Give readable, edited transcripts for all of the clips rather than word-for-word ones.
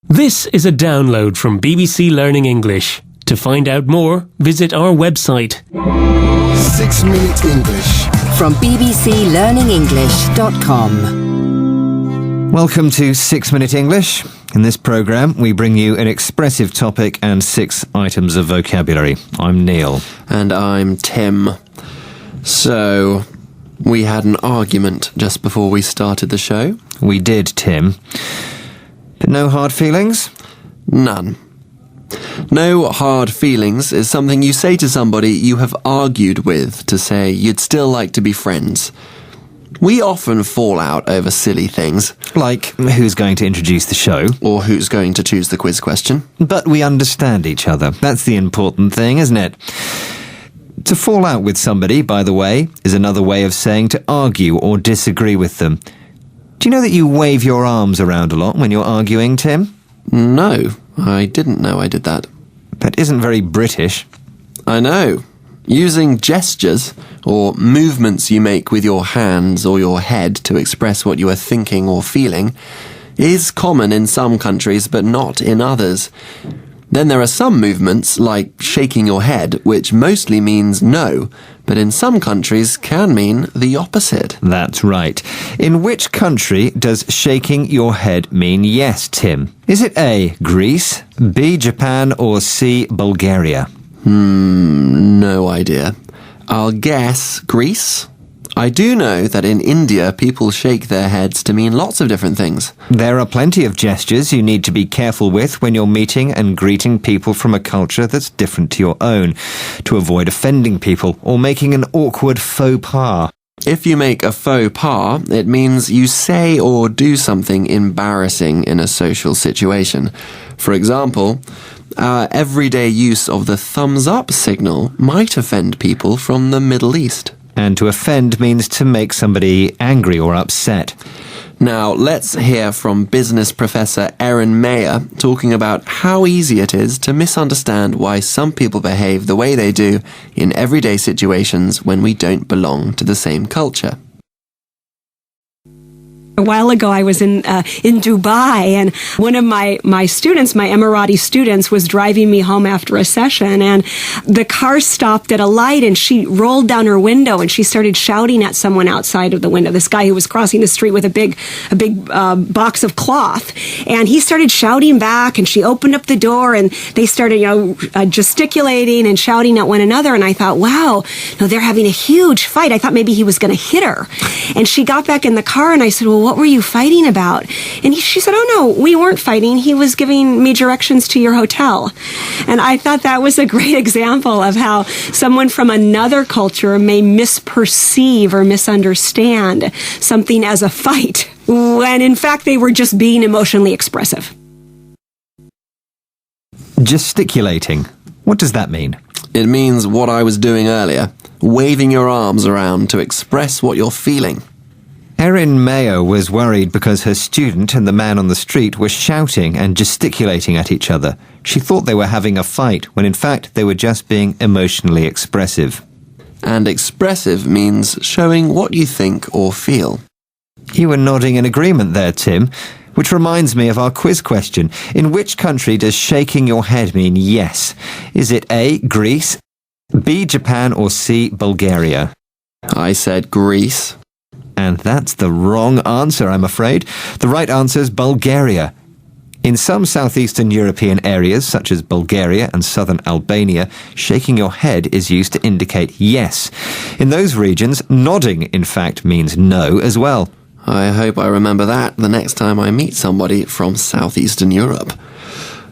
This is a download from BBC Learning English. To find out more, visit our website. 6 Minute English From bbclearningenglish.com. Welcome to 6 Minute English. In this programme, we bring you an expressive topic and 6 items of vocabulary. I'm Neil. And I'm Tim. So, we had an argument just before we started the show. We did, Tim. But no hard feelings? None. No hard feelings is something you say to somebody you have argued with to say you'd still like to be friends. We often fall out over silly things. Like, who's going to introduce the show? Or who's going to choose the quiz question. But we understand each other. That's the important thing, isn't it? To fall out with somebody, by the way, is another way of saying to argue or disagree with them. Do you know that you wave your arms around a lot when you're arguing, Tim? No, I didn't know I did that. That isn't very British. I know. Using gestures, or movements you make with your hands or your head to express what you are thinking or feeling, is common in some countries but not in others. Then there are some movements, like shaking your head, which mostly means no, but in some countries can mean the opposite. That's right. In which country does shaking your head mean yes, Tim? Is it A, Greece, B, Japan, or C, Bulgaria? No idea. I'll guess Greece. I do know that in India people shake their heads to mean lots of different things. There are plenty of gestures you need to be careful with when you're meeting and greeting people from a culture that's different to your own, to avoid offending people or making an awkward faux pas. If you make a faux pas, it means you say or do something embarrassing in a social situation. For example, our everyday use of the thumbs up signal might offend people from the Middle East. And to offend means to make somebody angry or upset. Now, let's hear from business professor Erin Mayer talking about how easy it is to misunderstand why some people behave the way they do in everyday situations when we don't belong to the same culture. A while ago, I was in Dubai, and one of my students, my Emirati students, was driving me home after a session, and the car stopped at a light, and she rolled down her window, and she started shouting at someone outside of the window, this guy who was crossing the street with a big box of cloth, and he started shouting back, and she opened up the door, and they started, gesticulating and shouting at one another, and I thought, wow, no, they're having a huge fight. I thought maybe he was going to hit her, and she got back in the car, and I said, well, what were you fighting about? And she said, oh no, we weren't fighting. He was giving me directions to your hotel. And I thought that was a great example of how someone from another culture may misperceive or misunderstand something as a fight, when in fact they were just being emotionally expressive. Gesticulating. What does that mean? It means what I was doing earlier, waving your arms around to express what you're feeling. Erin Mayer was worried because her student and the man on the street were shouting and gesticulating at each other. She thought they were having a fight, when in fact they were just being emotionally expressive. And expressive means showing what you think or feel. You were nodding in agreement there, Tim, which reminds me of our quiz question. In which country does shaking your head mean yes? Is it A, Greece, B, Japan, or C, Bulgaria? I said Greece. And that's the wrong answer, I'm afraid. The right answer is Bulgaria. In some southeastern European areas, such as Bulgaria and southern Albania, shaking your head is used to indicate yes. In those regions, nodding, in fact, means no as well. I hope I remember that the next time I meet somebody from southeastern Europe.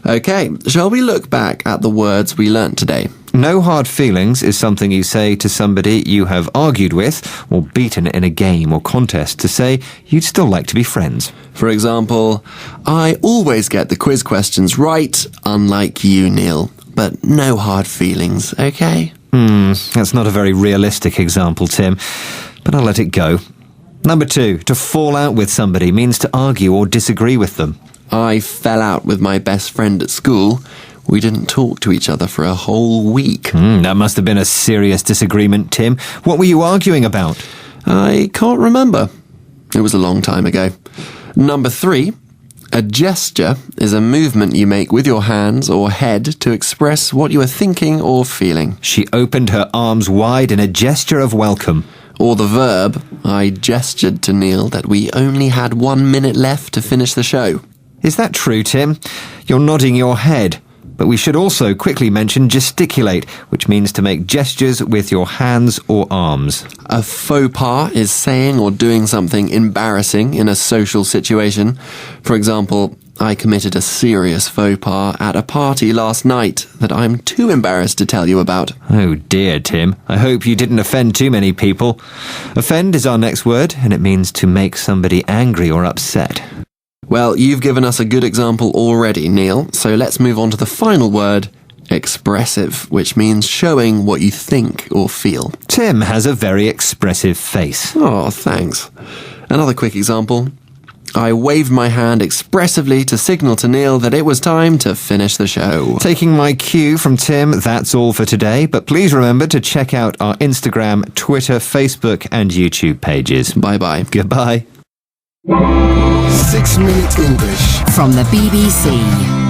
Okay, shall we look back at the words we learnt today? No hard feelings is something you say to somebody you have argued with or beaten in a game or contest to say you'd still like to be friends. For example, I always get the quiz questions right, unlike you, Neil. But no hard feelings, okay? That's not a very realistic example, Tim, but I'll let it go. Number 2, to fall out with somebody means to argue or disagree with them. I fell out with my best friend at school. We didn't talk to each other for a whole week. That must have been a serious disagreement, Tim. What were you arguing about? I can't remember. It was a long time ago. Number 3, A gesture is a movement you make with your hands or head to express what you are thinking or feeling. She opened her arms wide in a gesture of welcome. Or the verb, I gestured to Neil that we only had 1 minute left to finish the show. Is that true, Tim? You're nodding your head. But we should also quickly mention gesticulate, which means to make gestures with your hands or arms. A faux pas is saying or doing something embarrassing in a social situation. For example, I committed a serious faux pas at a party last night that I'm too embarrassed to tell you about. Oh dear, Tim. I hope you didn't offend too many people. Offend is our next word, and it means to make somebody angry or upset. Well, you've given us a good example already, Neil, so let's move on to the final word, expressive, which means showing what you think or feel. Tim has a very expressive face. Oh, thanks. Another quick example. I waved my hand expressively to signal to Neil that it was time to finish the show. Taking my cue from Tim, that's all for today, but please remember to check out our Instagram, Twitter, Facebook and YouTube pages. Bye-bye. Goodbye. 6 Minute English. From the BBC.